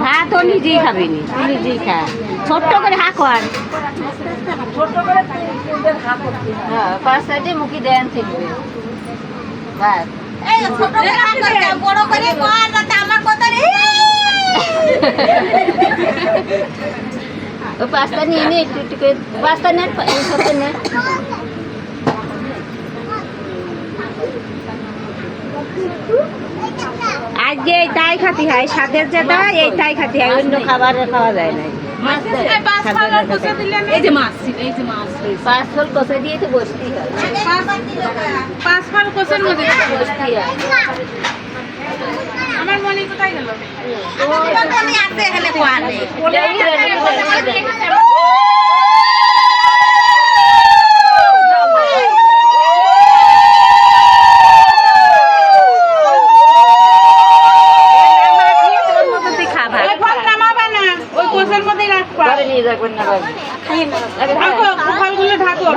ভাত ও নিজেই খাবি নি, তুই নিজেই খা। ছোট্ট করে হা কর। হ্যাঁ, 5 সাইডে মুখি দেন তিনবে। বাস। বড় করে কর না আমার কথা রে। ও পাস্তা নিয়ে নে একটু একটু করে। পাস্তা নেন, এই সাথে নেন। আজকে এই তাই খাতি হয়, স্বাদের যেটা এই তাই খাতি হয়, অন্য খাবার খাওয়া যায় না। এই যে মাছ, এই যে মাছ। 5 ফল কষে দিয়ে তো বসতেই হয়। 5 ফাল কোষের মধ্যে বসতেই হয়। আমার মনে কোথায় গেল? আমি আছে এখানে কোয়ানে। ওই কোষের মধ্যেই রাখবা। নিয়ে যাবেন না বাবা। ঢাকো, ফলগুলো ঢাকো।